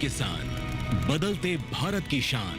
किसान, बदलते भारत की शान।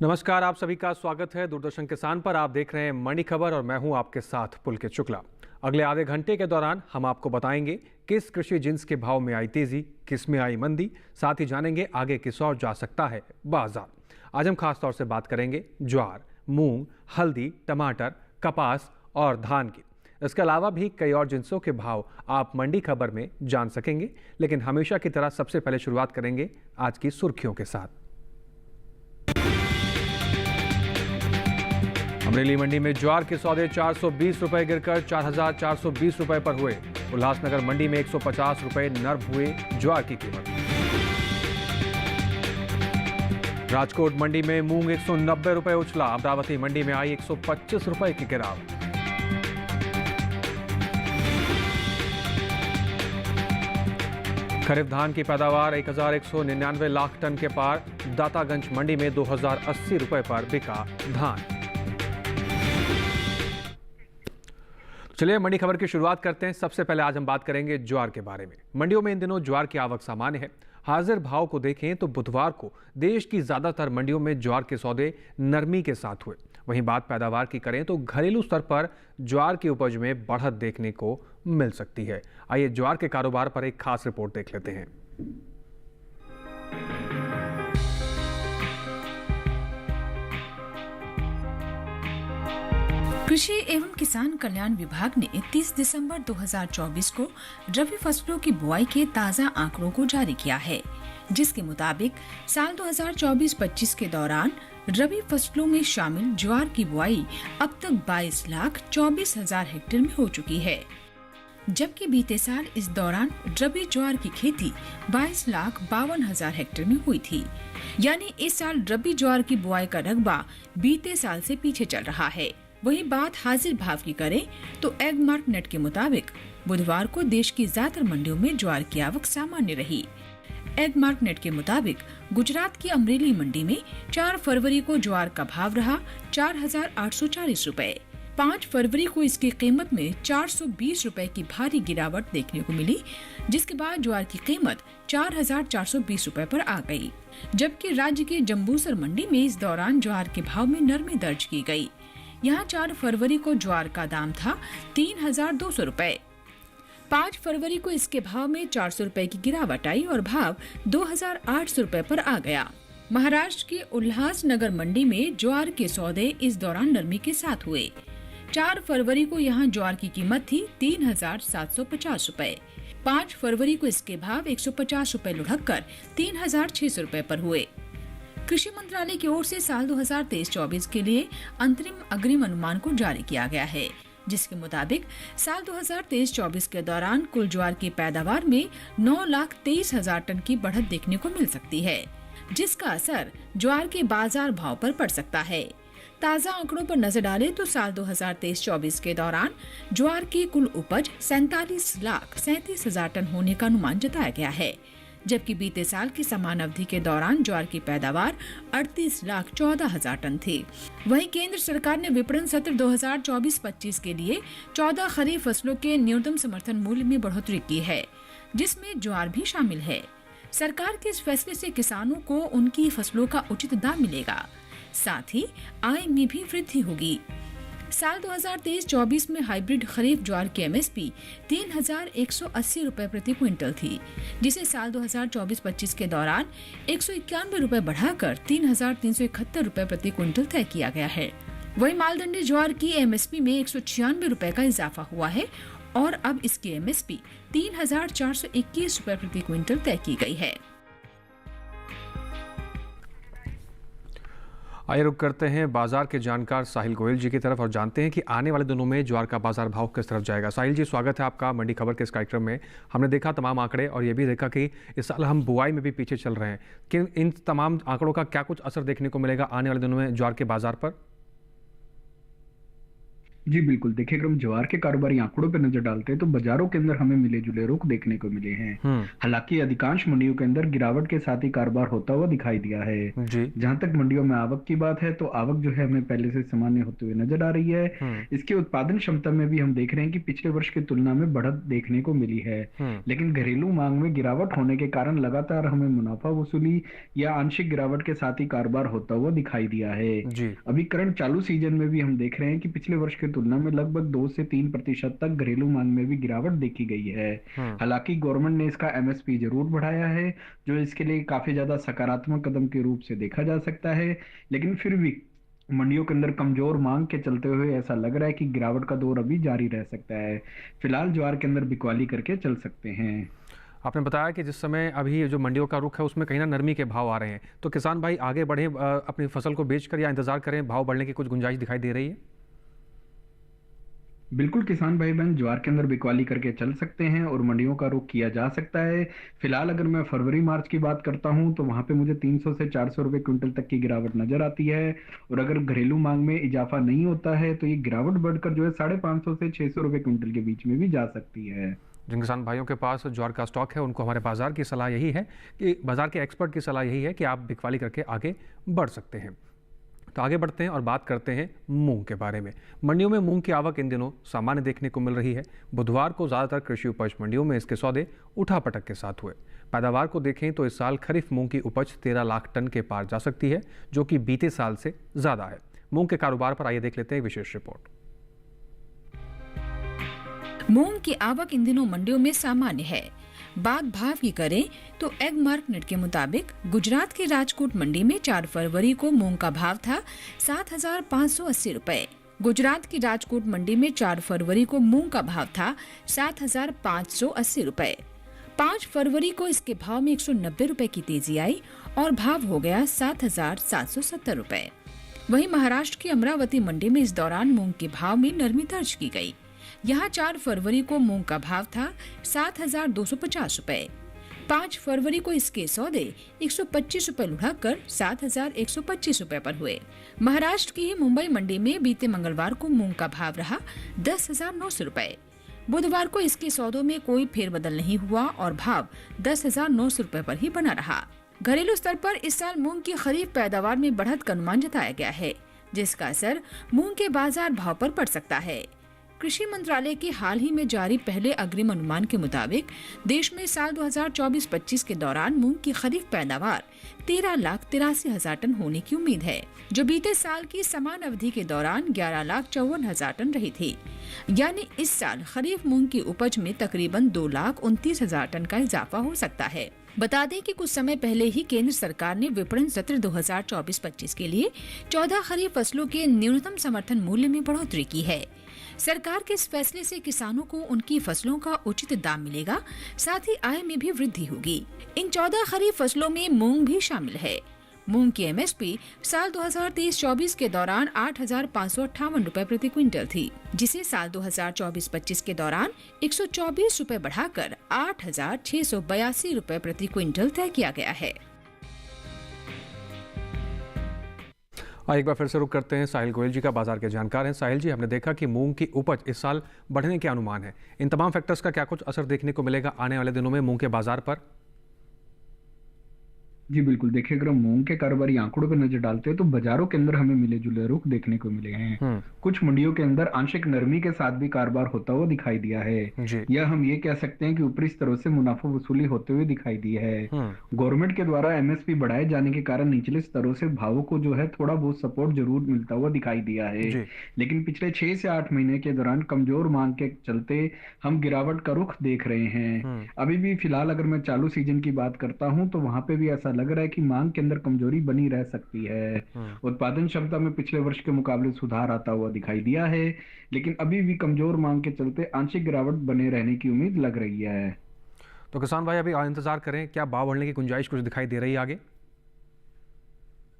नमस्कार, आप सभी का स्वागत है दूरदर्शन किसान पर। आप देख रहे हैं मंडी खबर और मैं हूं आपके साथ पुलकित शुक्ला। अगले आधे घंटे के दौरान हम आपको बताएंगे किस कृषि जिन्स के भाव में आई तेजी, किस में आई मंदी, साथ ही जानेंगे आगे किस ओर जा सकता है बाजार। आज हम खास तौर से बात करेंगे ज्वार, मूंग, हल्दी, टमाटर, कपास और धान की। इसके अलावा भी कई और जिन्सों के भाव आप मंडी खबर में जान सकेंगे, लेकिन हमेशा की तरह सबसे पहले शुरुआत करेंगे आज की सुर्खियों के साथ। अमरेली मंडी में ज्वार के सौदे 420 रुपए गिरकर 4,420 रुपए पर हुए। उल्लासनगर मंडी में 150 रुपए नर्म हुए ज्वार की कीमत। राजकोट मंडी में मूंग 190 रुपए उछला। अमरावती मंडी में आई 125 रुपए की गिरावट। खरीफ धान की पैदावार 1,199 लाख टन के पार। दातागंज मंडी में 2,080 रुपए पर बिका धान। चलिए मंडी खबर की शुरुआत करते हैं। सबसे पहले आज हम बात करेंगे ज्वार के बारे में। मंडियों में इन दिनों ज्वार की आवक सामान्य है। हाजिर भाव को देखें तो बुधवार को देश की ज्यादातर मंडियों में ज्वार के सौदे नरमी के साथ हुए। वहीं बात पैदावार की करें तो घरेलू स्तर पर ज्वार की उपज में बढ़त देखने को मिल सकती है। आइए ज्वार के कारोबार पर एक खास रिपोर्ट देख लेते हैं। कृषि एवं किसान कल्याण विभाग ने 30 दिसंबर 2024 को रबी फसलों की बुआई के ताज़ा आंकड़ों को जारी किया है, जिसके मुताबिक साल 2024-25 के दौरान रबी फसलों में शामिल ज्वार की बुआई अब तक 22,24,000 हेक्टेयर में हो चुकी है, जबकि बीते साल इस दौरान रबी ज्वार की खेती 22,52,000 हेक्टेयर में हुई थी। यानी इस साल रबी ज्वार की बुआई का रकबा बीते साल से पीछे चल रहा है। वहीं बात हाजिर भाव की करें तो एगमार्क नेट के मुताबिक बुधवार को देश की ज्यादातर मंडियों में ज्वार की आवक सामान्य रही। एगमार्क नेट के मुताबिक गुजरात की अमरेली मंडी में 4 फरवरी को ज्वार का भाव रहा 4,840 रुपए। 5 फरवरी को इसकी कीमत में 420 रुपए की भारी गिरावट देखने को मिली, जिसके बाद ज्वार की कीमत 4,420 रुपए पर आ गई। जबकि राज्य के जम्बूसर मंडी में इस दौरान ज्वार के भाव में नरमी दर्ज की गई। यहाँ 4 फरवरी को ज्वार का दाम था 3,200 रुपए। 5 फरवरी को इसके भाव में 400 रुपए की गिरावट आई और भाव 2,800 रुपए पर आ गया। महाराष्ट्र के उल्लासनगर मंडी में ज्वार के सौदे इस दौरान नरमी के साथ हुए। 4 फरवरी को यहाँ ज्वार की कीमत थी 3,750 रुपए। 5 फरवरी को इसके भाव 150 रुपए लुढ़क कर 3,600 रुपए पर हुए। कृषि मंत्रालय की ओर से साल 2023-24 के लिए अंतरिम अग्रिम अनुमान को जारी किया गया है, जिसके मुताबिक साल 2023-24 के दौरान कुल ज्वार की पैदावार में 9,23,000 टन की बढ़त देखने को मिल सकती है, जिसका असर ज्वार के बाजार भाव पर पड़ सकता है। ताज़ा आंकड़ों पर नजर डालें तो साल 2023-24 के दौरान ज्वार की कुल उपज 47,37,000 टन होने का अनुमान जताया गया है, जबकि बीते साल की समान अवधि के दौरान ज्वार की पैदावार 38,14,000 टन थी। वहीं केंद्र सरकार ने विपणन सत्र 2024-25 के लिए 14 खरीफ फसलों के न्यूनतम समर्थन मूल्य में बढ़ोतरी की है, जिसमें ज्वार भी शामिल है। सरकार के इस फैसले से किसानों को उनकी फसलों का उचित दाम मिलेगा, साथ ही आय में भी वृद्धि होगी। साल 2023-24 में हाइब्रिड खरीफ ज्वार की एमएसपी 3,180 रुपए प्रति क्विंटल थी, जिसे साल 2024-25 के दौरान 191 रुपए बढ़ाकर 3,371 रुपए प्रति क्विंटल तय किया गया है। वहीं मालदंडी ज्वार की एमएसपी में 196 रुपए का इजाफा हुआ है और अब इसकी एमएसपी 3,421 रुपए प्रति क्विंटल तय की गई है। आइए रुक करते हैं बाजार के जानकार साहिल गोयल जी की तरफ और जानते हैं कि आने वाले दिनों में ज्वार का बाजार भाव किस तरफ जाएगा। साहिल जी, स्वागत है आपका मंडी खबर के इस कार्यक्रम में। हमने देखा तमाम आंकड़े और ये भी देखा कि इस साल हम बुआई में भी पीछे चल रहे हैं, कि इन तमाम आंकड़ों का क्या कुछ असर देखने को मिलेगा आने वाले दिनों में ज्वार के बाजार पर? जी बिल्कुल, देखिए अगर हम ज्वार के कारोबारी आंकड़ों पर नजर डालते हैं तो बाजारों के अंदर हमें मिले जुले रुख देखने को मिले हैं। हालांकि अधिकांश मंडियों के अंदर गिरावट के साथ ही कारोबार होता हुआ दिखाई दिया है। जी। जहां तक मंडियों में आवक की बात है तो आवक जो है हमें पहले से सामान्य होते हुए नजर आ रही है। इसके उत्पादन क्षमता में भी हम देख रहे हैं कि पिछले वर्ष की तुलना में बढ़त देखने को मिली है। लेकिन घरेलू मांग में गिरावट होने के कारण लगातार हमें मुनाफा वसूली या आंशिक गिरावट के साथ ही कारोबार होता हुआ दिखाई दिया है। जी। अभी करंट चालू सीजन में भी हम देख रहे हैं कि पिछले वर्ष की तुलना में लगभग 2 से 3% तक घरेलू मांग में भी गिरावट देखी गई है। हालांकि गवर्नमेंट ने इसका एमएसपी जरूर बढ़ाया है, जो इसके लिए काफी ज्यादा सकारात्मक कदम के रूप से देखा जा सकता है। लेकिन फिर भी मंडियों के अंदर कमजोर मांग के चलते हुए ऐसा लग रहा है कि गिरावट का दौर अभी जारी रह सकता है। फिलहाल ज्वार के अंदर बिकवाली करके चल सकते हैं। आपने बताया कि जिस समय अभी जो मंडियों का रुख है उसमें कहीं ना नरमी के भाव आ रहे हैं, तो किसान भाई आगे बढ़े अपनी फसल को बेचकर या इंतजार करें, भाव बढ़ने की कुछ गुंजाइश दिखाई दे रही है? बिल्कुल, किसान भाई बहन ज्वार के अंदर बिकवाली करके चल सकते हैं और मंडियों का रुख किया जा सकता है। फिलहाल अगर मैं फरवरी मार्च की बात करता हूं तो वहां पे मुझे 300 से 400 रुपए क्विंटल तक की गिरावट नजर आती है। और अगर घरेलू मांग में इजाफा नहीं होता है तो ये गिरावट बढ़कर जो है 550 से 600 रुपए क्विंटल के बीच में भी जा सकती है। जिन किसान भाइयों के पास ज्वार का स्टॉक है उनको हमारे बाजार की सलाह यही है कि बाजार के एक्सपर्ट की सलाह यही है कि आप बिकवाली करके आगे बढ़ सकते हैं। तो आगे बढ़ते हैं और बात करते हैं मूंग के बारे में। मंडियों में मूंग की आवक इन दिनों सामान्य देखने को मिल रही है। बुधवार को ज़्यादातर कृषि उपज मंडियों में इसके सौदे उठापटक के साथ हुए। पैदावार को देखें तो इस साल खरीफ मूंग की उपज 13 लाख टन के पार जा सकती है, जो कि बीते साल से ज़्यादा है। मूंग के कारोबार पर आइए देख लेते हैं विशेष रिपोर्ट। मूंग की आवक इन दिनों मंडियों में सामान्य है। बात भाव की करें तो एग मार्केट के मुताबिक गुजरात की राजकोट मंडी में 4 फरवरी को मूंग का भाव था 7,580 रुपए। गुजरात की राजकोट मंडी में 4 फरवरी को मूंग का भाव था 7,580 रुपए। 5 फरवरी को इसके भाव में 190 रुपए की तेजी आई और भाव हो गया 7,770 रुपए। वहीं महाराष्ट्र की अमरावती मंडी में इस दौरान मूंग के भाव में नरमी दर्ज की गई। यहाँ 4 फरवरी को मूंग का भाव था 7,250 रुपए। 5 फरवरी को इसके सौदे 125 रुपए लुढ़ाकर 7,125 रुपए पर हुए। महाराष्ट्र की ही मुंबई मंडी में बीते मंगलवार को मूंग का भाव रहा 10,900 रुपए। बुधवार को इसके सौदों में कोई फेरबदल नहीं हुआ और भाव 10,900 रुपए पर ही बना रहा। घरेलू स्तर पर इस साल मूंग की खरीफ पैदावार में बढ़त का अनुमान जताया गया है, जिसका असर मूंग के बाजार भाव पर पड़ सकता है। कृषि मंत्रालय के हाल ही में जारी पहले अग्रिम अनुमान के मुताबिक देश में साल 2024-25 के दौरान मूंग की खरीफ पैदावार 13,83,000 टन होने की उम्मीद है, जो बीते साल की समान अवधि के दौरान 11,54,000 टन रही थी। यानी इस साल खरीफ मूंग की उपज में तकरीबन 2,29,000 टन का इजाफा हो सकता है। बता दें कि कुछ समय पहले ही केंद्र सरकार ने विपणन सत्र 2024-25 के लिए 14 खरीफ फसलों के न्यूनतम समर्थन मूल्य में बढ़ोतरी की है। सरकार के इस फैसले से किसानों को उनकी फसलों का उचित दाम मिलेगा, साथ ही आय में भी वृद्धि होगी। इन 14 खरीफ फसलों में मूंग भी शामिल है। मूंग की एमएसपी साल 2023-24 के दौरान 8,558 रुपए प्रति क्विंटल थी, जिसे साल 2024-25 के दौरान 124 रुपए बढ़ाकर 8,682 रुपए प्रति क्विंटल तय किया गया है। एक बार फिर से रुक करते हैं। साहिल गोयल जी का बाजार के जानकार हैं। साहिल जी, हमने देखा कि मूंग की उपज इस साल बढ़ने के अनुमान है। इन तमाम फैक्टर्स का क्या कुछ असर देखने को मिलेगा आने वाले दिनों में मूंग के बाजार पर? जी बिल्कुल, देखिए अगर हम मूंग के कारोबारी आंकड़ों पर नजर डालते हैं तो बाजारों के अंदर हमें मिले जुले रुख देखने को मिले हैं। कुछ मंडियों के अंदर आंशिक नरमी के साथ भी कारोबार होता हुआ दिखाई दिया है। या हम ये कह सकते हैं कि ऊपरी स्तरों से मुनाफा वसूली होते हुए दिखाई दी है। गवर्नमेंट के द्वारा एमएसपी बढ़ाए जाने के कारण निचले स्तरों से भावों को जो है थोड़ा बहुत सपोर्ट जरूर मिलता हुआ दिखाई दिया है। लेकिन पिछले 6 से 8 महीने के दौरान कमजोर मांग के चलते हम गिरावट का रुख देख रहे हैं। अभी भी फिलहाल अगर मैं चालू सीजन की बात करता हूं तो वहां पे भी ऐसा लग रहा है कि मांग के अंदर कमजोरी बनी रह सकती है। उत्पादन क्षमता में पिछले वर्ष के मुकाबले सुधार आता हुआ दिखाई दिया है, लेकिन अभी भी कमजोर मांग के चलते आंशिक गिरावट बने रहने की उम्मीद लग रही है। तो किसान भाई अभी इंतजार करें, क्या भाव बढ़ने की गुंजाइश कुछ दिखाई दे रही है आगे?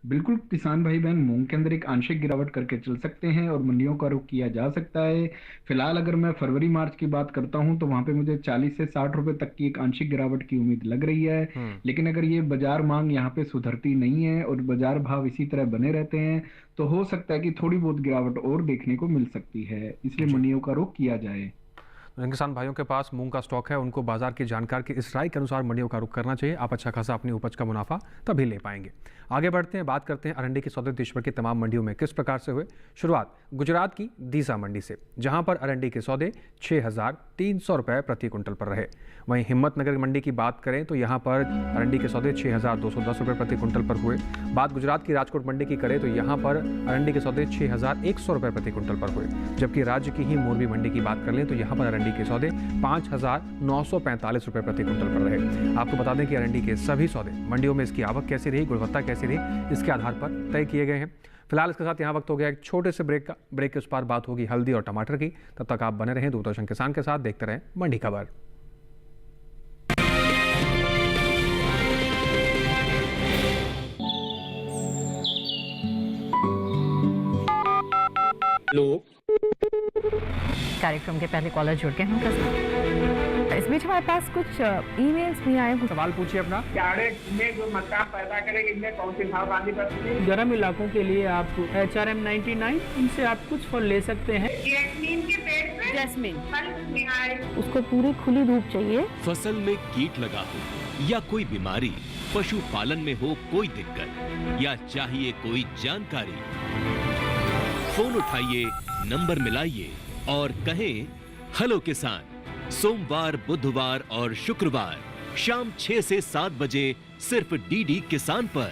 बिल्कुल किसान भाई बहन, मूंग के अंदर एक आंशिक गिरावट करके चल सकते हैं और मंडियों का रुख किया जा सकता है। फिलहाल अगर मैं फरवरी मार्च की बात करता हूं तो वहां पे मुझे 40 से 60 रुपए तक की एक आंशिक गिरावट की उम्मीद लग रही है। लेकिन अगर ये बाजार मांग यहाँ पे सुधरती नहीं है और बाजार भाव इसी तरह बने रहते हैं तो हो सकता है कि थोड़ी बहुत गिरावट और देखने को मिल सकती है, इसलिए मंडियों का रुख किया जाए। जिन किसान भाइयों के पास मूंग का स्टॉक है उनको बाजार की जानकारी की इस राय के अनुसार मंडियों का रुख करना चाहिए। आप अच्छा खासा अपनी उपज का मुनाफा तभी ले पाएंगे। आगे बढ़ते हैं, बात करते हैं अरंडी के सौदे देश भर की तमाम मंडियों में किस प्रकार से हुए। शुरुआत गुजरात की दीसा मंडी से, जहां पर अरंडी के सौदे 6,300 रुपये प्रति क्विंटल पर रहे। वहीं हिम्मतनगर मंडी की बात करें तो यहाँ पर अरंडी के सौदे 6,210 रुपये प्रति क्विंटल पर हुए। बात गुजरात की राजकोट मंडी की करें तो यहाँ पर अरंडी के सौदे 6,100 रुपये प्रति क्विंटल पर हुए। जबकि राज्य की ही मोरबी मंडी की बात कर लें तो यहाँ पर अरंडी के सौदे 5,945 रुपये प्रति क्विंटल पर रहे। आपको बता दें कि अरंडी के सभी सौदे मंडियों में इसकी आवक कैसी रही, गुणवत्ता कैसी रही, इसके आधार पर तय किए गए हैं। फिलहाल इसके साथ यहाँ वक्त हो गया एक छोटे से ब्रेक का। ब्रेक के उस पार बात होगी हल्दी और टमाटर की। तब तक आप बने रहें दूरदर्शन किसान के साथ, देखते रहें मंडी खबर। कार्यक्रम के पहले कॉलर जुड़ गए हैं। इस बीच हमारे पास कुछ ईमेल्स भी आए हैं। सवाल पूछिए अपना। में जो मक्का पैदा करेंगे इनमें कौन सी भाव आनी पड़ती है? गर्म इलाकों के लिए आप HRM 99 इनसे आप कुछ फल ले सकते हैं। जैस्मीन के पेड़ पे जैस्मिन, उसको पूरी खुली धूप चाहिए। फसल में कीट लगा हो या कोई बीमारी, पशुपालन में हो कोई दिक्कत या चाहिए कोई जानकारी, फोन उठाइए, नंबर मिलाइए और कहें हेलो किसान। सोमवार, बुधवार और शुक्रवार शाम 6 से 7 बजे सिर्फ डीडी किसान पर।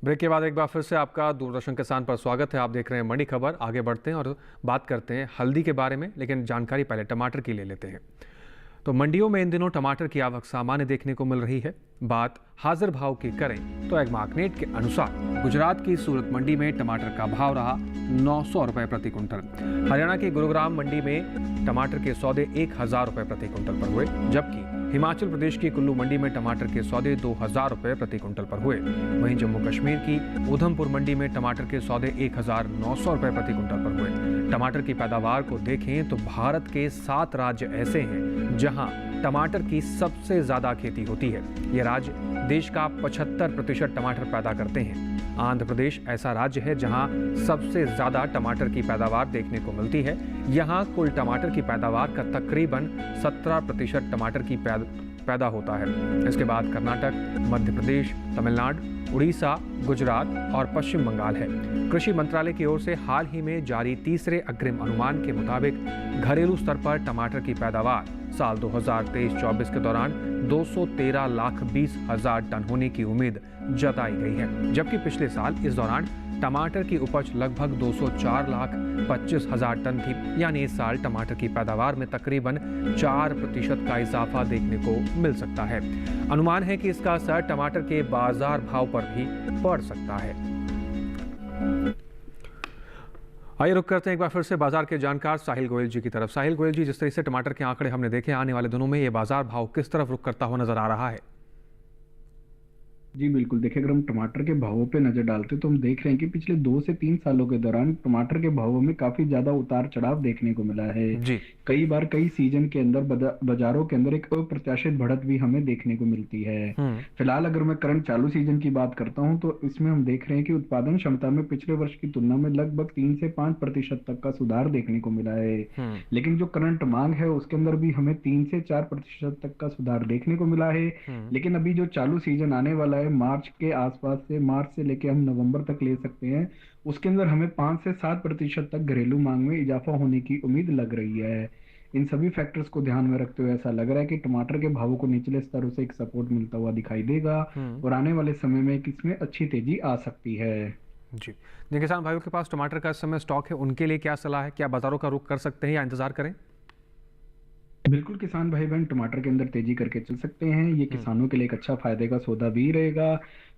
ब्रेक के बाद एक बार फिर से आपका दूरदर्शन किसान पर स्वागत है। आप देख रहे हैं मंडी खबर। आगे बढ़ते हैं और बात करते हैं हल्दी के बारे में, लेकिन जानकारी पहले टमाटर की ले लेते हैं। तो मंडियों में इन दिनों टमाटर की आवक सामान्य देखने को मिल रही है। बात हाजिर भाव की करें तो एग्मार्कनेट के अनुसार गुजरात की सूरत मंडी में टमाटर का भाव रहा 900 रुपये प्रति क्विंटल। हरियाणा की गुरुग्राम मंडी में टमाटर के सौदे 1,000 रुपये प्रति क्विंटल पर हुए। जबकि हिमाचल प्रदेश की कुल्लू मंडी में टमाटर के सौदे 2,000 रुपये प्रति क्विंटल पर हुए। वहीं जम्मू कश्मीर की उधमपुर मंडी में टमाटर के सौदे 1,900 रुपये प्रति क्विंटल पर हुए। टमाटर की पैदावार को देखें तो भारत के 7 राज्य ऐसे हैं जहां टमाटर की सबसे ज्यादा खेती होती है। ये राज्य देश का 75% टमाटर पैदा करते हैं। आंध्र प्रदेश ऐसा राज्य है जहां सबसे ज्यादा टमाटर की पैदावार देखने को मिलती है। यहां कुल टमाटर की पैदावार का तकरीबन 17% टमाटर की पैदा होता है। इसके बाद कर्नाटक, मध्य प्रदेश, तमिलनाडु, उड़ीसा, गुजरात और पश्चिम बंगाल है। कृषि मंत्रालय की ओर से हाल ही में जारी तीसरे अग्रिम अनुमान के मुताबिक घरेलू स्तर पर टमाटर की पैदावार साल 2023-24 के दौरान 213,20,000 टन होने की उम्मीद जताई गई है। जबकि पिछले साल इस दौरान टमाटर की उपज लगभग 204,25,000 टन थी। यानी इस साल टमाटर की पैदावार में तकरीबन 4% का इजाफा देखने को मिल सकता है। अनुमान है कि इसका असर टमाटर के बाजार भाव पर भी पड़ सकता है। आइए रुक करते हैं एक बार फिर से बाजार के जानकार साहिल गोयल जी की तरफ। साहिल गोयल जी, जिस तरह से टमाटर के आंकड़े हमने देखे, आने वाले दिनों में ये बाजार भाव किस तरफ रुक करता हुआ नजर आ रहा है? जी बिल्कुल, देखिए अगर हम टमाटर के भावों पे नजर डालते हैं तो हम देख रहे हैं कि पिछले 2 से 3 सालों के दौरान टमाटर के भावों में काफी ज्यादा उतार चढ़ाव देखने को मिला है जी। कई बार कई सीजन के अंदर बाजारों के अंदर एक अप्रत्याशित बढ़त भी हमें देखने को मिलती है। फिलहाल अगर मैं करंट चालू सीजन की बात करता हूं तो इसमें हम देख रहे हैं कि उत्पादन क्षमता में पिछले वर्ष की तुलना में लगभग 3 से 5% तक का सुधार देखने को मिला है। लेकिन जो करंट मांग है उसके अंदर भी हमें 3 से 4% तक का सुधार देखने को मिला है। लेकिन अभी जो चालू सीजन आने वाला है मार्च के आसपास से, मार्च से लेके हम नवंबर तक ले सकते हैं, उसके अंदर हमें 5 से 7% तक घरेलू मांग में इजाफा होने की उम्मीद लग रही है। इन सभी फैक्टर्स को ध्यान में रखते हुए ऐसा लग रहा है कि टमाटर के भावों को निचले स्तरों से एक सपोर्ट मिलता हुआ दिखाई देगा और आने वाले समय में इसमें अच्छी तेजी आ सकती है। जी, जिन किसान भाइयों के पास टमाटर का इस समय स्टॉक है उनके लिए क्या सलाह है? क्या बाजारों का रुख कर सकते हैं या इंतजार करें? बिल्कुल, किसान भाई बहन टमाटर के अंदर तेजी करके चल सकते हैं। ये किसानों के लिए एक अच्छा फायदे का सौदा भी रहेगा।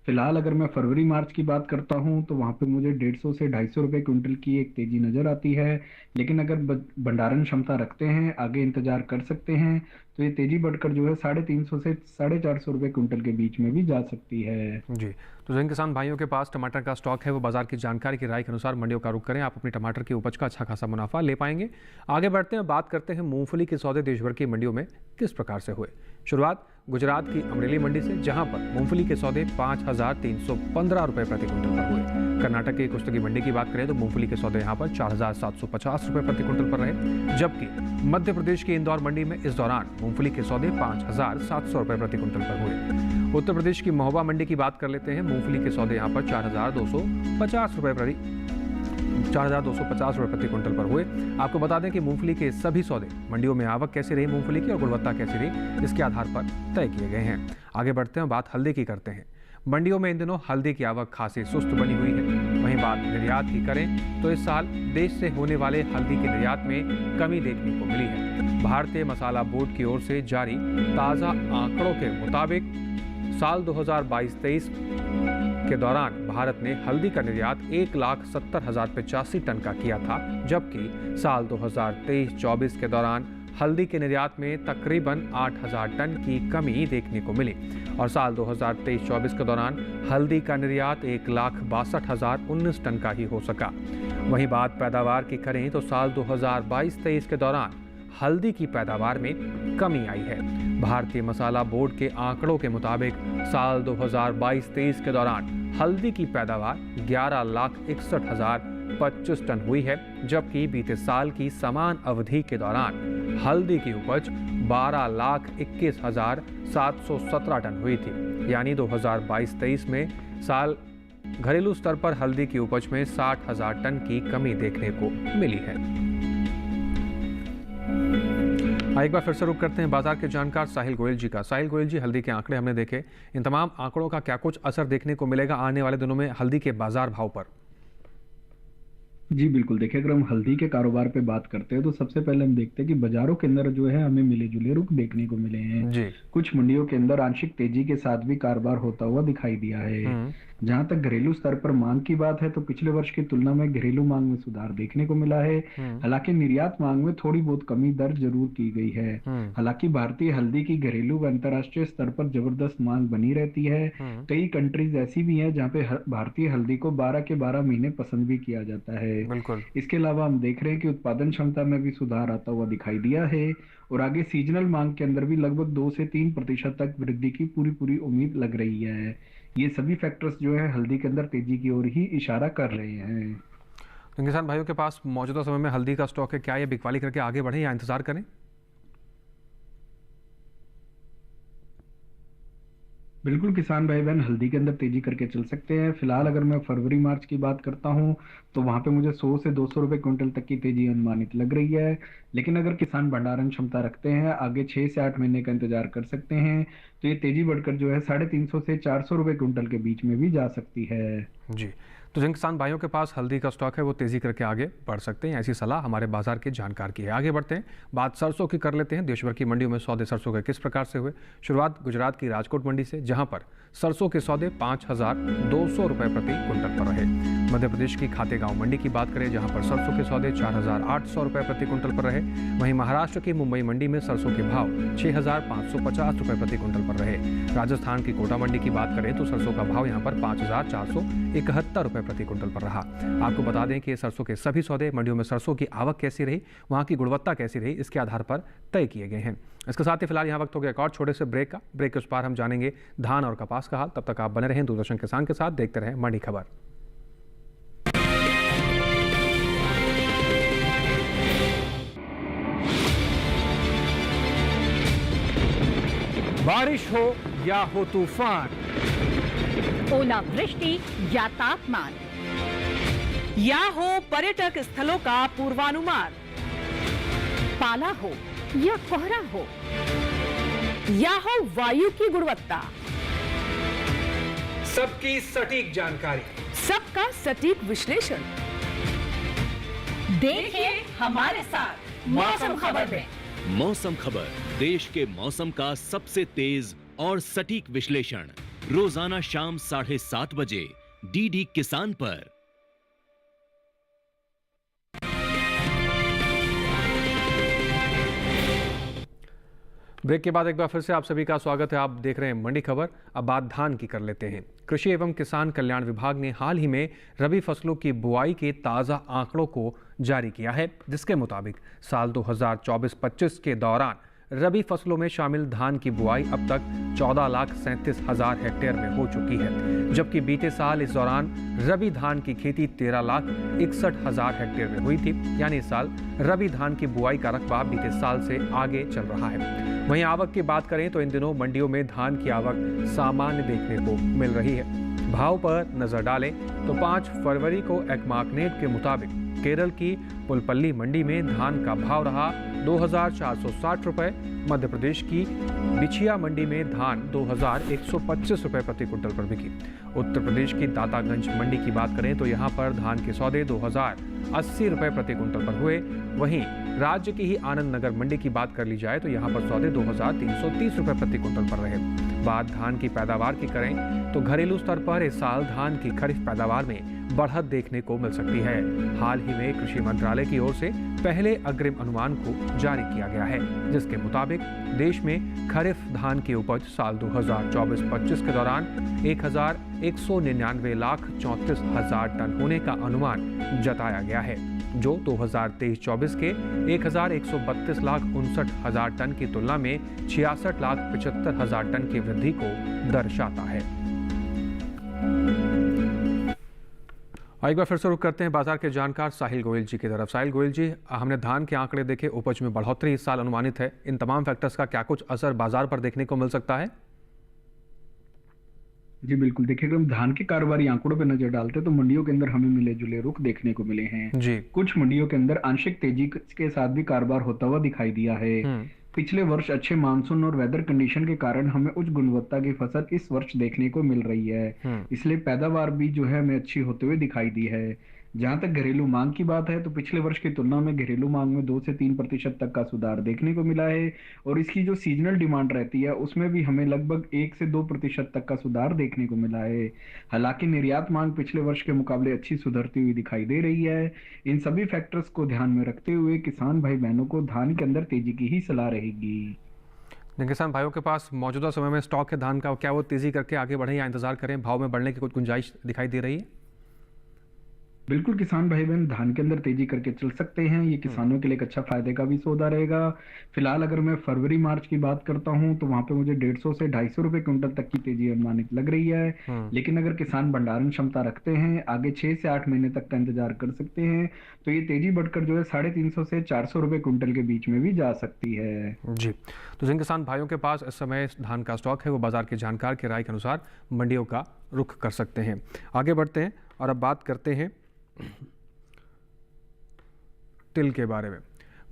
फिलहाल अगर मैं फरवरी मार्च की बात करता हूं तो वहां पे मुझे 150 से 250 रुपए क्विंटल की एक तेजी नजर आती है। लेकिन अगर भंडारण क्षमता रखते हैं, आगे इंतजार कर सकते हैं, तो ये तेजी बढ़कर जो है 350 से 450 रुपए क्विंटल के बीच में भी जा सकती है। जी, तो जिन किसान भाइयों के पास टमाटर का स्टॉक है वो बाजार की जानकारी की राय के अनुसार मंडियों का रुख करें, आप अपनी टमाटर की उपज का अच्छा खासा मुनाफा ले पाएंगे। आगे बढ़ते हैं, बात करते हैं मूंगफली के सौदे देश भर की मंडियों में किस प्रकार से हुए। शुरुआत गुजरात की अमरेली मंडी से, जहां पर मूंगफली के सौदे 5,315 रुपए प्रति क्विंटल पर हुए। कर्नाटक की कुश्तगी मंडी की बात करें तो मूंगफली के सौदे यहां पर 4,750 रुपए प्रति क्विंटल पर रहे, जबकि मध्य प्रदेश की इंदौर मंडी में इस दौरान मूंगफली के सौदे 5,700 रुपए प्रति क्विंटल पर हुए। उत्तर प्रदेश की महोबा मंडी की बात कर लेते हैं, मूंगफली के सौदे यहां पर 4,250 रुपए प्रति क्विंटल पर हुए। आपको बता दें कि मूंगफली के सभी सौदे मंडियों में आवक कैसी रही मूंगफली की और गुणवत्ता कैसी रही, इसके आधार पर तय किए गए हैं। आगे बढ़ते हैं, बात हल्दी की करते हैं। मंडियों में इन दिनों हल्दी की आवक खासी सुस्त बनी हुई है। वहीं बात निर्यात की करें तो इस साल देश से होने वाले हल्दी के निर्यात में कमी देखने को मिली है। भारतीय मसाला बोर्ड की ओर से जारी ताज़ा आंकड़ों के मुताबिक साल 2022-23 के दौरान भारत ने हल्दी का निर्यात 1,70,085 टन का किया था, जबकि साल 2023-24 के दौरान हल्दी के निर्यात में तकरीबन 8,000 टन की कमी देखने को मिली और साल 2023-24 के दौरान हल्दी का निर्यात 1,62,019 टन का ही हो सका। वहीं बात पैदावार की करें तो साल 2022-23 के दौरान हल्दी की पैदावार में कमी आई है। भारतीय मसाला बोर्ड के आंकड़ों के मुताबिक साल 2022-23 के दौरान हल्दी की पैदावार 11,61,025 टन हुई है, जबकि बीते साल की समान अवधि के दौरान हल्दी की उपज 12,21,717 टन हुई थी। यानी 2022-23 में साल घरेलू स्तर पर हल्दी की उपज में 60,000 टन की कमी देखने को मिली है। एक बार फिर से रुक करते हैं बाजार के जानकार साहिल गोयल जी का। साहिल गोयल जी, हल्दी के आंकड़े हमने देखे, इन तमाम आंकड़ों का क्या कुछ असर देखने को मिलेगा आने वाले दिनों में हल्दी के बाजार भाव पर? जी बिल्कुल, देखिए अगर हम हल्दी के कारोबार पे बात करते हैं तो सबसे पहले हम देखते हैं कि बाजारों के अंदर जो है हमें मिले जुले रुख देखने को मिले हैं जी। कुछ मंडियों के अंदर आंशिक तेजी के साथ भी कारोबार होता हुआ दिखाई दिया है। जहां तक घरेलू स्तर पर मांग की बात है तो पिछले वर्ष की तुलना में घरेलू मांग में सुधार देखने को मिला है। हालांकि निर्यात मांग में थोड़ी बहुत कमी दर्ज जरूर की गई है। हालांकि भारतीय हल्दी की घरेलू व अंतर्राष्ट्रीय स्तर पर जबरदस्त मांग बनी रहती है। कई कंट्रीज ऐसी भी हैं जहाँ पे भारतीय हल्दी को 12 के 12 महीने पसंद भी किया जाता है। इसके अलावा हम देख रहे हैं कि उत्पादन क्षमता में भी सुधार आता हुआ दिखाई दिया है और आगे सीजनल मांग के अंदर भी लगभग 2 से 3% तक वृद्धि की पूरी उम्मीद लग रही है। ये सभी फैक्टर्स जो है हल्दी के अंदर तेजी की ओर ही इशारा कर रहे हैं। तो किसान भाइयों के पास मौजूदा समय में हल्दी का स्टॉक है, क्या ये बिकवाली करके आगे बढ़े या इंतजार करें? बिल्कुल, किसान भाई बहन हल्दी के अंदर तेजी करके चल सकते हैं। फिलहाल अगर मैं फरवरी मार्च की बात करता हूं तो वहां पे मुझे 100 से 200 रुपए क्विंटल तक की तेजी अनुमानित लग रही है। लेकिन अगर किसान भंडारण क्षमता रखते हैं, आगे 6 से 8 महीने का इंतजार कर सकते हैं, तो ये तेजी बढ़कर जो है 350 से 400 रुपए क्विंटल के बीच में भी जा सकती है जी। तो जिन किसान भाइयों के पास हल्दी का स्टॉक है वो तेजी करके आगे बढ़ सकते हैं, ऐसी सलाह हमारे बाजार के जानकार की है। आगे बढ़ते हैं, बात सरसों की कर लेते हैं। देश भर की मंडियों में सौदे सरसों के किस प्रकार से हुए। शुरुआत गुजरात की राजकोट मंडी से, जहां पर सरसों के सौदे 5,200 रुपए प्रति क्विंटल पर रहे। मध्य प्रदेश की खातेगांव मंडी की बात करें, जहां पर सरसों के सौदे 4,800 रुपए प्रति क्विंटल पर रहे। वहीं महाराष्ट्र की मुंबई मंडी में सरसों के भाव 6,550 रुपए प्रति क्विंटल पर रहे। राजस्थान की कोटा मंडी की बात करें तो सरसों का भाव यहां पर 5,471 रुपए प्रति क्विंटल पर रहा। आपको बता दें कि सरसों के सभी सौदे मंडियों में सरसों की आवक कैसी रही, वहां की गुणवत्ता कैसी रही, इसके आधार पर तय किए गए हैं। इसके साथ ही फिलहाल यहाँ वक्त हो गया एक और छोटे से ब्रेक का। ब्रेक के उस पार हम जानेंगे धान और कपास का हाल। तब तक आप बने रहें दूरदर्शन किसान के साथ, देखते रहें मंडी खबर। बारिश हो या हो तूफान, ओलावृष्टि या तापमान, या हो पर्यटक स्थलों का पूर्वानुमान, पाला हो या कोहरा हो, या हो वायु की गुणवत्ता, सबकी सटीक जानकारी, सबका सटीक विश्लेषण। देखिए हमारे साथ मौसम खबर में। मौसम खबर, देश के मौसम का सबसे तेज और सटीक विश्लेषण रोजाना शाम 7:30 बजे डीडी किसान पर। ब्रेक के बाद एक बार फिर से आप सभी का स्वागत है। आप देख रहे हैं मंडी खबर। अब बात धान की कर लेते हैं। कृषि एवं किसान कल्याण विभाग ने हाल ही में रबी फसलों की बुआई के ताज़ा आंकड़ों को जारी किया है, जिसके मुताबिक साल 2024-25 के दौरान रबी फसलों में शामिल धान की बुआई अब तक 14,37,000 हेक्टेयर में हो चुकी है, जबकि बीते साल इस दौरान रबी धान की खेती 13,61,000 हेक्टेयर में हुई थी। यानी इस साल रबी धान की बुआई का रकबा बीते साल से आगे चल रहा है। वहीं आवक की बात करें तो इन दिनों मंडियों में धान की आवक सामान्य देखने को मिल रही है। भाव पर नजर डालें तो 5 फरवरी को एक्मार्कनेट के मुताबिक केरल की पुलपल्ली मंडी में धान का भाव रहा 2,460 रुपए। मध्य प्रदेश की बिछिया मंडी में धान 2,125 रुपए प्रति क्विंटल पर बिकी। उत्तर प्रदेश की दातागंज मंडी की बात करें तो यहां पर धान के सौदे 2,080 रुपए प्रति क्विंटल पर हुए। वहीं राज्य की ही आनंद नगर मंडी की बात कर ली जाए तो यहां पर सौदे 2,330 रुपए प्रति क्विंटल पर रहे। बात धान की पैदावार की करें तो घरेलू स्तर पर इस साल धान की खरीफ पैदावार में बढ़त देखने को मिल सकती है। हाल ही में कृषि मंत्रालय की ओर से पहले अग्रिम अनुमान को जारी किया गया है, जिसके मुताबिक देश में खरीफ धान की उपज साल 2024-25 के दौरान 1,199,34,000 टन होने का अनुमान जताया गया है, जो 2023-24 के 1,132,59,000 टन की तुलना में 66,75,000 टन की वृद्धि को दर्शाता है। एक बार फिर से रुक करते हैं बाजार के जानकार साहिल गोयल जी की तरफ। साहिल गोयल जी, हमने धान के आंकड़े देखे, उपज में बढ़ोतरी इस साल अनुमानित है। इन तमाम फैक्टर्स का क्या कुछ असर बाजार पर देखने को मिल सकता है? जी बिल्कुल, देखिए अगर हम धान के कारोबारी आंकड़ों पर नजर डालते हैं तो मंडियों के अंदर हमें मिले जुले रुख देखने को मिले हैं जी। कुछ मंडियों के अंदर आंशिक तेजी के साथ भी कारोबार होता हुआ दिखाई दिया है। पिछले वर्ष अच्छे मानसून और वेदर कंडीशन के कारण हमें उच्च गुणवत्ता की फसल इस वर्ष देखने को मिल रही है, इसलिए पैदावार भी जो है हमें अच्छी होते हुए दिखाई दी है। जहां तक घरेलू मांग की बात है तो पिछले वर्ष की तुलना में घरेलू मांग में 2 से 3% तक का सुधार देखने को मिला है, और इसकी जो सीजनल डिमांड रहती है उसमें भी हमें लगभग 1 से 2% तक का सुधार देखने को मिला है। हालांकि निर्यात मांग पिछले वर्ष के मुकाबले अच्छी सुधरती हुई दिखाई दे रही है। इन सभी फैक्टर्स को ध्यान में रखते हुए किसान भाई बहनों को धान के अंदर तेजी की ही सलाह रहेगी। किसान भाइयों के पास मौजूदा समय में स्टॉक है धान का, क्या वो तेजी करके आगे बढ़े या इंतजार करें? भाव में बढ़ने की कुछ गुंजाइश दिखाई दे रही है? बिल्कुल, किसान भाई बहन धान के अंदर तेजी करके चल सकते हैं। ये किसानों के लिए एक अच्छा फायदे का भी सौदा रहेगा। फिलहाल अगर मैं फरवरी मार्च की बात करता हूं तो वहां पे मुझे 150 से 250 रुपए क्विंटल तक की तेजी अनुमानित लग रही है। लेकिन अगर किसान भंडारण क्षमता रखते हैं, आगे 6 से 8 महीने तक का इंतजार कर सकते हैं, तो ये तेजी बढ़कर जो है 350 से 400 रुपए क्विंटल के बीच में भी जा सकती है जी। तो जिन किसान भाइयों के पास इस समय धान का स्टॉक है वो बाजार के जानकार की राय के अनुसार मंडियों का रुख कर सकते हैं। आगे बढ़ते हैं और अब बात करते हैं तिल के बारे में।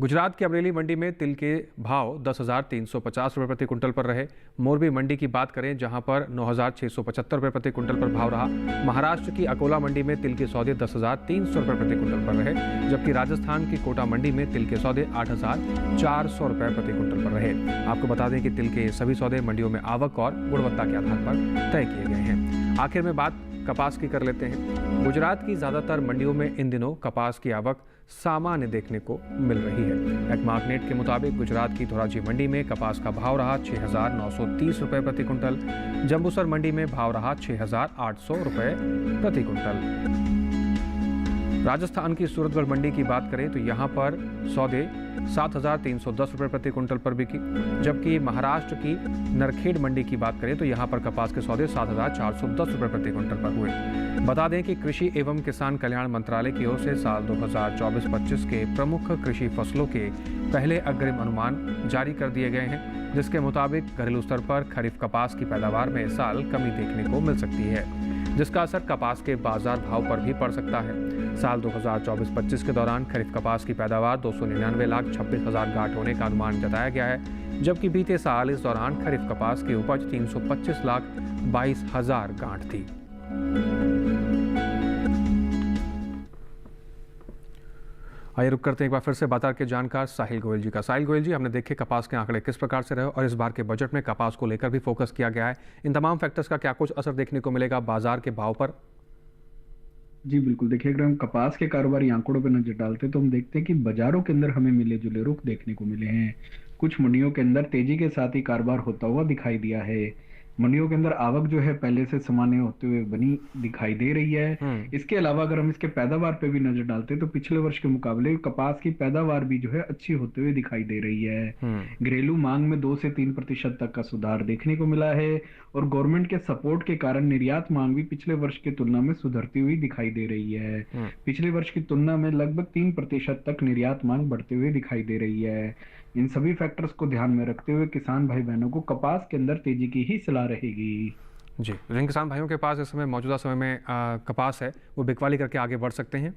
गुजरात की अमरेली मंडी में तिल के भाव 10,350 रुपये प्रति कुंटल पर रहे। मोरबी मंडी की बात करें जहां पर 9,675 रुपये प्रति कुंटल पर भाव रहा। महाराष्ट्र की अकोला मंडी में तिल के सौदे 10,300 रुपये प्रति कुंटल पर रहे, जबकि राजस्थान की कोटा मंडी में तिल के सौदे 8,400 रुपये प्रति कुंटल पर रहे। आपको बता दें कि तिल के सभी सौदे मंडियों में आवक और गुणवत्ता के आधार पर तय किए गए हैं। आखिर में बात कपास की कर लेते हैं। गुजरात की ज़्यादातर मंडियों में इन दिनों कपास की आवक सामान्य देखने को मिल रही है। एक्मार्कनेट के मुताबिक गुजरात की धोराजी मंडी में कपास का भाव रहा 6,930 रुपये प्रति कुंटल। जम्बूसर मंडी में भाव रहा 6,800 रुपये प्रति कुंटल। राजस्थान की सूरतगढ़ मंडी की बात करें तो यहाँ पर सौदे 7,310 रुपये प्रति कुंटल पर बिकी, जबकि महाराष्ट्र की नरखेड़ मंडी की बात करें तो यहाँ पर कपास के सौदे 7,410 रुपये प्रति कुंटल पर हुए। बता दें कि कृषि एवं किसान कल्याण मंत्रालय की ओर से साल 2024-25 के प्रमुख कृषि फसलों के पहले अग्रिम अनुमान जारी कर दिए गए हैं, जिसके मुताबिक घरेलू स्तर पर खरीफ कपास की पैदावार में इस साल कमी देखने को मिल सकती है, जिसका असर कपास के बाजार भाव पर भी पड़ सकता है। साल 2024-25 के दौरान खरीफ कपास की पैदावार 299,26,000 गांठ होने का अनुमान जताया गया है, जबकि बीते साल इस दौरान खरीफ कपास की उपज 325,22,000 गांठ थी। आइए रुक करते हैं एक बार फिर से बाजार के जानकार साहिल गोयल जी का। साहिल गोयल जी, हमने देखे कपास के आंकड़े किस प्रकार से रहे और इस बार के बजट में कपास को लेकर भी फोकस किया गया है। इन तमाम फैक्टर्स का क्या कुछ असर देखने को मिलेगा बाजार के भाव पर? जी बिल्कुल, देखिए अगर हम कपास के कारोबारी आंकड़ों पर नजर डालते हैं तो हम देखते हैं कि बाजारों के अंदर हमें मिले जुले रुख देखने को मिले हैं। कुछ मंडियों के अंदर तेजी के साथ ही कारोबार होता हुआ दिखाई दिया है। मंडियों के अंदर आवक जो है पहले से सामान्य होते हुए बनी दिखाई दे रही है। इसके अलावा अगर हम इसके पैदावार पे भी नजर डालते हैं तो पिछले वर्ष के मुकाबले कपास की पैदावार भी जो है अच्छी होते हुए दिखाई दे रही है। घरेलू मांग में 2 से 3% तक का सुधार देखने को मिला है और गवर्नमेंट के सपोर्ट के कारण निर्यात मांग भी पिछले वर्ष की तुलना में सुधरती हुई दिखाई दे रही है। पिछले वर्ष की तुलना में लगभग 3% तक निर्यात मांग बढ़ते हुए दिखाई दे रही है। इन सभी फैक्टर्स को ध्यान में रखते हुए किसान भाई बहनों को कपास के अंदर तेजी की ही सलाह रहेगी। जी, जिन किसान भाइयों के पास इस समय मौजूदा समय में कपास है वो बिकवाली करके आगे बढ़ सकते हैं।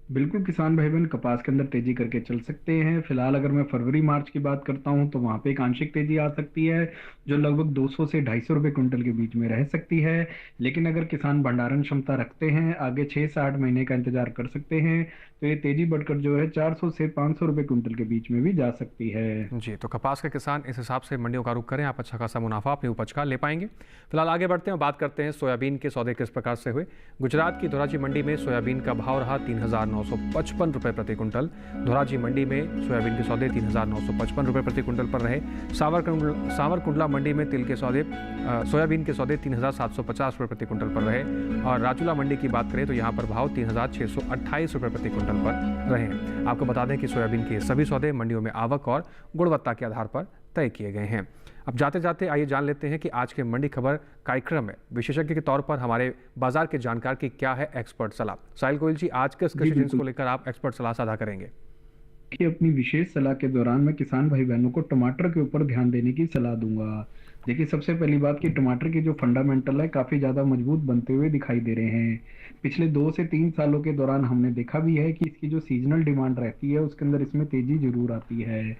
बिल्कुल, किसान भाई बहन कपास के अंदर तेजी करके चल सकते हैं। फिलहाल अगर मैं फरवरी मार्च की बात करता हूं तो वहां पे एक आंशिक तेजी आ सकती है जो लगभग 200 से 250 रुपए क्विंटल के बीच में रह सकती है। लेकिन अगर किसान भंडारण क्षमता रखते हैं, आगे 6 से 8 महीने का इंतजार कर सकते हैं तो ये तेजी बढ़कर जो है 400 से 500 रुपए क्विंटल के बीच में भी जा सकती है। जी, तो कपास के किसान इस हिसाब से मंडियों का रुख करें, आप अच्छा खासा मुनाफा अपनी उपज का ले पाएंगे। फिलहाल आगे बढ़ते हैं, बात करते हैं सोयाबीन के सौदे किस प्रकार से हुए। गुजरात की धोराजी मंडी में सोयाबीन का भाव रहा 3,955 रुपए प्रति क्विंटल। धोराजी मंडी में सोयाबीन के सौदे 3,955 रुपए प्रति क्विंटल पर रहे। सावरकुंडला मंडी में तिल के सौदे सोयाबीन के सौदे 3,750 रुपए प्रति क्विंटल पर रहे और राचूला मंडी की बात करें तो यहाँ पर भाव 3,628 रुपए प्रति क्विंटल पर रहे हैं। आपको बता दें कि सोयाबीन के सभी सौदे मंडियों में आवक और गुणवत्ता के आधार पर तय किए गए हैं। अब जाते जाते आइए जान लेते हैं कि आज के मंडी खबर कार्यक्रम में विशेषज्ञ के तौर पर हमारे बाजार के जानकार की क्या है एक्सपर्ट सलाह। साहिल गोयल जी, आज किस कृषि जिन्स को लेकर आप एक्सपर्ट सलाह साझा करेंगे? कि अपनी विशेष सलाह के दौरान मैं किसान भाई बहनों को टमाटर के ऊपर ध्यान देने की सलाह दूंगा। देखिए, सबसे पहली बात कि टमाटर की जो फंडामेंटल है काफी ज्यादा मजबूत बनते हुए दिखाई दे रहे हैं। पिछले 2 से 3 सालों के दौरान हमने देखा भी है कि इसकी जो सीजनल डिमांड रहती है उसके अंदर इसमें तेजी जरूर आती है।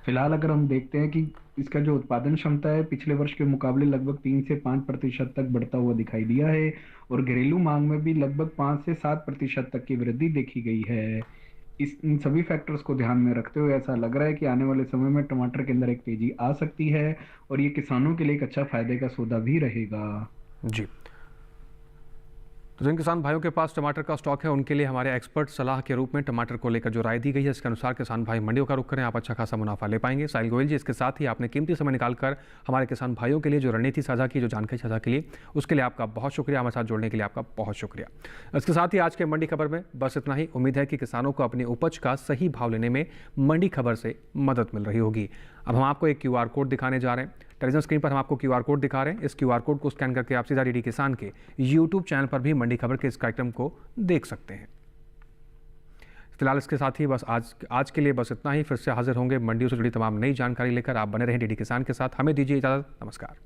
फिलहाल अगर हम देखते हैं कि इसका जो उत्पादन क्षमता है पिछले वर्ष के मुकाबले लगभग 3 से 5% तक बढ़ता हुआ दिखाई दिया है और घरेलू मांग में भी लगभग 5 से 7% तक की वृद्धि देखी गई है। इन सभी फैक्टर्स को ध्यान में रखते हुए ऐसा लग रहा है कि आने वाले समय में टमाटर के अंदर एक तेजी आ सकती है और ये किसानों के लिए एक अच्छा फायदे का सौदा भी रहेगा। जी, तो जिन किसान भाइयों के पास टमाटर का स्टॉक है उनके लिए हमारे एक्सपर्ट सलाह के रूप में टमाटर को लेकर जो राय दी गई है इसके अनुसार किसान भाई मंडियों का रुख करें, आप अच्छा खासा मुनाफा ले पाएंगे। साहिल गोयल जी, इसके साथ ही आपने कीमती समय निकालकर हमारे किसान भाइयों के लिए जो रणनीति साझा की, जो जानकारी साझा के लिए, उसके लिए आपका बहुत शुक्रिया। हमारे साथ जुड़ने के लिए आपका बहुत शुक्रिया। इसके साथ ही आज के मंडी खबर में बस इतना ही। उम्मीद है कि किसानों को अपनी उपज का सही भाव लेने में मंडी खबर से मदद मिल रही होगी। अब हम आपको एक QR कोड दिखाने जा रहे हैं। टेलीविजन स्क्रीन पर हम आपको QR कोड दिखा रहे हैं। इस QR कोड को स्कैन करके आप सीधा DD किसान के YouTube चैनल पर भी मंडी खबर के इस कार्यक्रम को देख सकते हैं। फिलहाल इसके साथ ही बस आज के लिए बस इतना ही। फिर से हाजिर होंगे मंडियों से जुड़ी तमाम नई जानकारी लेकर। आप बने रहें DD किसान के साथ। हमें दीजिए इजाजत। नमस्कार।